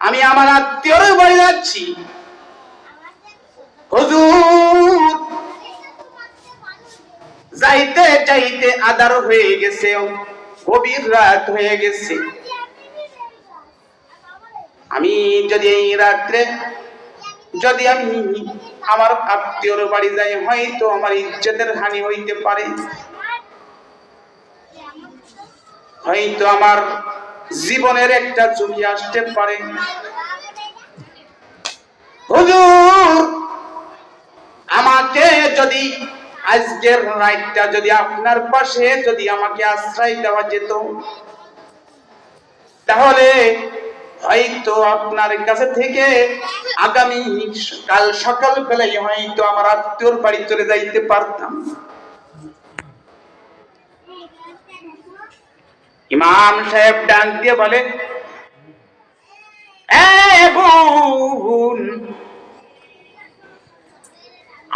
আমি আমার আত্মীয়র বাড়ি যাচ্ছি। হুজুর, যাইতে যাইতে আধার হয়ে গেছে, গভীর রাত হয়ে গেছে। আমি যদি এই রাত্রে যদি আমি আমার আত্মীয়র বাড়ি যাই, হয়তো আমার ইজ্জতের হানি হইতে পারে, হয়তো আমার জীবনের একটা ঝুঁকি আসতে পারে। হুজুর, আমাকে যদি আজকের রাতটা যদি আপনার পাশে যদি আমাকে আশ্রয় দেওয়া যেত, তাহলে হয়তো আপনার কাছে থেকে আগামী কাল সকাল বেলায় হয়তো আমার আত্মীয়র বাড়ি চলে যাইতে পারতাম। ইমাম সাহেব ডাক দিয়ে বলে,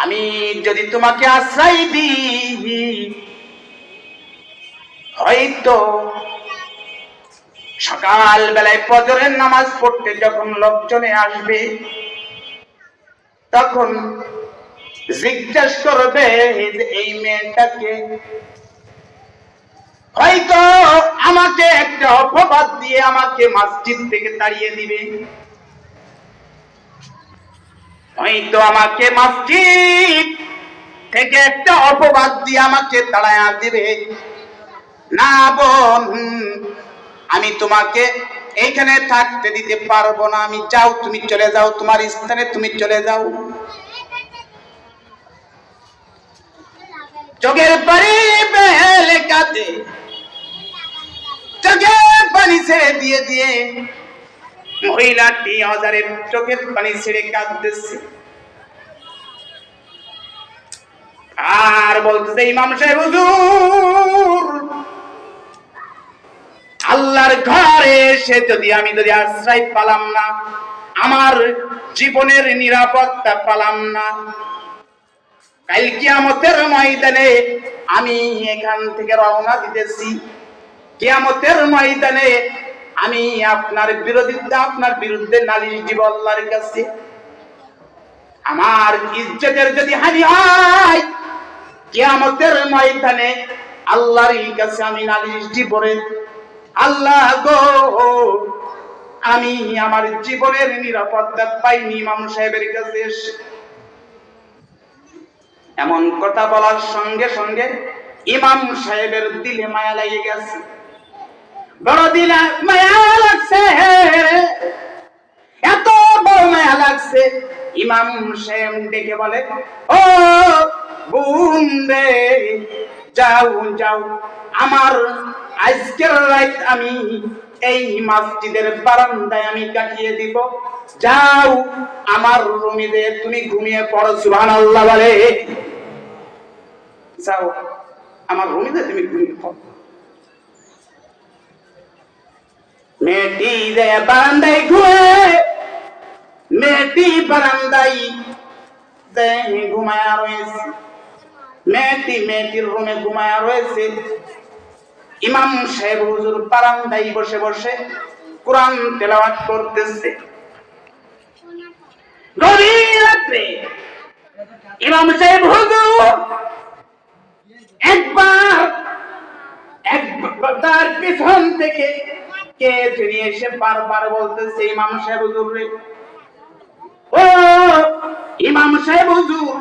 আমি যদি তোমাকে আশ্রয় দিই, হয়তো সকাল বেলায় ফজরের নামাজ পড়তে যখন লোকজনে আসবে, তখন জিজ্ঞেস করবে যে এই মেয়েটাকে, হয়তো আমাকে একটা অপবাদ দিয়ে আমাকে মসজিদ থেকে তাড়িয়ে দিবে, হয়তো আমাকে মসজিদ থেকে একটা অপবাদ দিয়ে আমাকে তাড়ায়া দিবে। না বোন, আমি তোমাকে এইখানে থাকতে দিতে পারবো না, আমি যাও, তুমি চলে যাও, তোমার স্থানে তুমি চলে যাও। চোখের পানি বেলে কাঁদে, চোখের পানি ছেড়ে দিয়ে দিয়ে মহিলাটি হাজারের চোখের পানি ছেড়ে কাঁদতেছে আর বলতেছে, ইমাম সাহেব হুজুর, আল্লাহর ঘরে এসে যদি আমি আশ্রয় পেলাম না, আমার জীবনের নিরাপত্তা পেলাম না, কাল কিয়ামতের ময়দানে আমি এখান থেকে রওনা দিতেছি, কিয়ামতের ময়দানে আমি আপনার বিরুদ্ধে নালিশ দিব আল্লাহর কাছে। আমার ইজ্জতের যদি হানি হয়, কিয়ামতের ময়দানে আল্লাহর কাছে আমি নালিশ দিব। আল্লাহ গো, আমি আমার জীবনের নিরাপত্তা পাইনি ইমাম সাহেবের কাছে। এমন কথা বলার সঙ্গে সঙ্গে ইমাম সাহেবের দিলে মায়া লেগে গেছে, বড় দিলে মায়া লাগছে, এত বড় মায়া লাগছে। ইমাম সাহেব ডেকে বলে, ও বোন রে, যাও যাও, আমার আজকের রাত আমি এই মসজিদের বারান্দায় আমি কাটিয়ে দিব, যাও আমার রুমে তুমি ঘুমিয়ে পড়ো। সুবহানাল্লাহ বলে, যাও আমার রুমে তুমি ঘুমিয়ে পড়ো। মেয়েটি যে বারান্দায় ঘুমায়, মেয়েটি বারান্দায় ঘুমায়া রয়েছে, মেয়েটির রুমে ঘুমায়া রয়েছে। ইমাম সাহেব হুজুর বারান্দায় বসে বসে কোরআন তেলাওয়াত করতেছে। গভীর রাত্রে ইমাম সাহেব হুজুর একবার তার পিছন থেকে কে ফিরে এসে বারবার বলতেছে, ইমাম সাহেব হুজুর রে, ও ইমাম সাহেব হুজুর,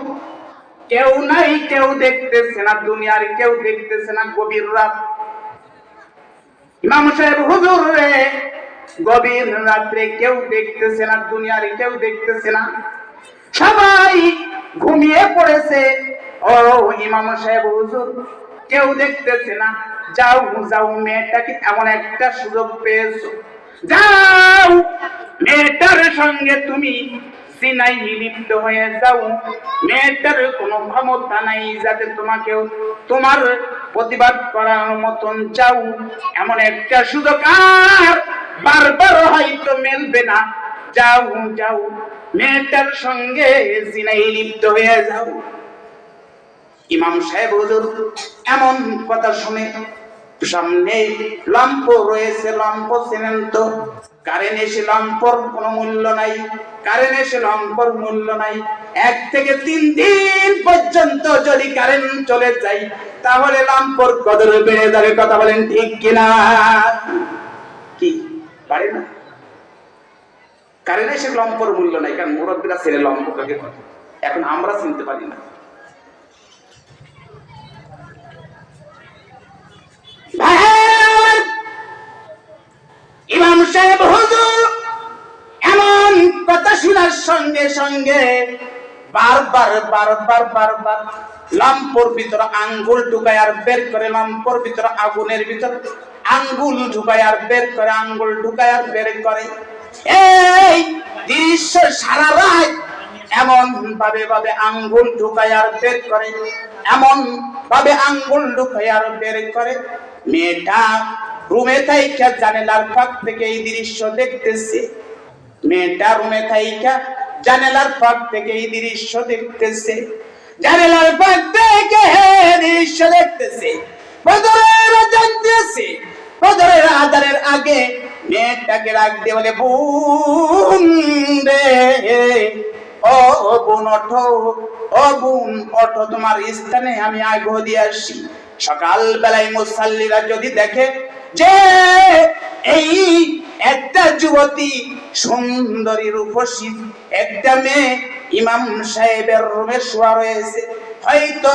কেউ নাই, কেউ দেখতেছে না, দুনিয়ার কেউ দেখতেছে না, গভীর রাত। ইমাম সাহেব হুজুর রে, গভীর রাত্রে কেউ দেখতেছে না, দুনিয়ার কেউ দেখতেছে না, সবাই ঘুমিয়ে পড়েছে। ও ইমাম সাহেব হুজুর, কেউ দেখতেছে না, যাও যাও, মেয়েটাকে এমন একটা সুযোগ পেয়েছো, যাও মেয়েটার সঙ্গে তুমি সিনাই লিপ্ত হয়ে যাও। মেয়েটার কোনো ক্ষমতা নাই যাতে তোমাকেও তোমার প্রতিবাদ করার মতন, যাও, এমন একটা সুযোগ আর বারবার হয়তো মেলবে না, যাও যাও। মেয়েটার সঙ্গে জিনায় লিপ্ত হয়ে যাও। ইমাম সাহেব হুজুর এমন কথা শুনে, সামনে লম্প রয়েছে, লম্প চেনেন তো, কারেন্ট এসে লম্পর কোনো মূল্য নাই, কারেন্ট এসে লম্পর মূল্য নাই। 1 থেকে 3 দিন পর্যন্ত যদি কারেন্ট চলে যায় তাহলে লম্পর কদর বেড়ে যাবে। কথা বলেন ঠিক কিনা? কি পারে না? কারেন্ট এসে লম্পর মূল্য নাই, কারণ মুরব্বীরা ছেলে লম্প কাকে বলে, এখন আমরা চিনতে পারি না। ইমাম সাহেব হুজুর এমন কথা শোনার সঙ্গে সঙ্গে বারবার বারবার বারবার লম্পর ভিতরে আঙ্গুল ঢুকায় আর বের করে, লম্পর ভিতরে আগুনের ভিতর আঙ্গুল ঢুকায় আর বের করে, আঙ্গুল ঢুকায় আর বের করে। এই দৃশ্য সারা রাত এমন ভাবে আঙ্গুল ঢুকায় আর বের করে, এমন ভাবে আঙ্গুল ঢুকায় আর বের করে। মেয়েটা রুমে থাইকা জানালার ফাঁক থেকে এই দৃশ্য দেখতেছে। মেয়েটা রুমে থাইকা জানালার ফাঁক থেকে এই দৃশ্য দেখতেছে। জানালার ফাঁক থেকে দৃশ্য দেখতেছে। বদরের আজান দিয়েছে। বদরের আজানের আগে মেয়েটাকে ডাক দিয়ে বলে, বোন রে, ও বোন ওঠো, ও বোন ওঠো, তোমার স্থানে আমি আগে দিয়ে আসি। সকাল বেলায় মুসাল্লিরা যদি দেখে যে এই একটা যুবতী সুন্দরী রূপসী একটা মেয়ে ইমাম সাহেবের রুমে শোয়া রয়েছে, হয়তো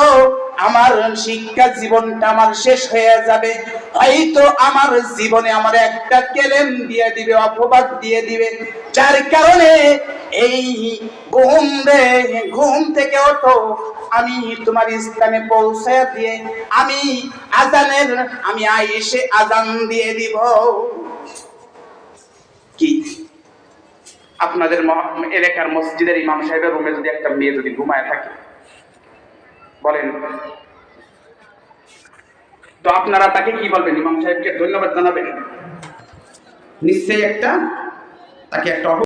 আমার শিক্ষা জীবনটা আমার শেষ হয়ে যাবে, হয়তো আমার জীবনে আমার একটা কেলেম দিয়ে দিবে, অপবাদ দিয়ে দিবে। যার কারণে এই ঘুম থেকে ওঠো, আমি তোমার স্থানে পৌঁছে দিয়ে আমি এসে আজান দিয়ে দিব। কি আপনাদের এলাকার মসজিদের ইমাম সাহেবের রুমে যদি একটা মেয়ে যদি ঘুমায় থাকে, বলেন তো আপনারা তাকে কি বলবেন? ইমাম সাহেবকে ধন্যবাদ জানাবেন? নিশ্চয়ই তাকে একটা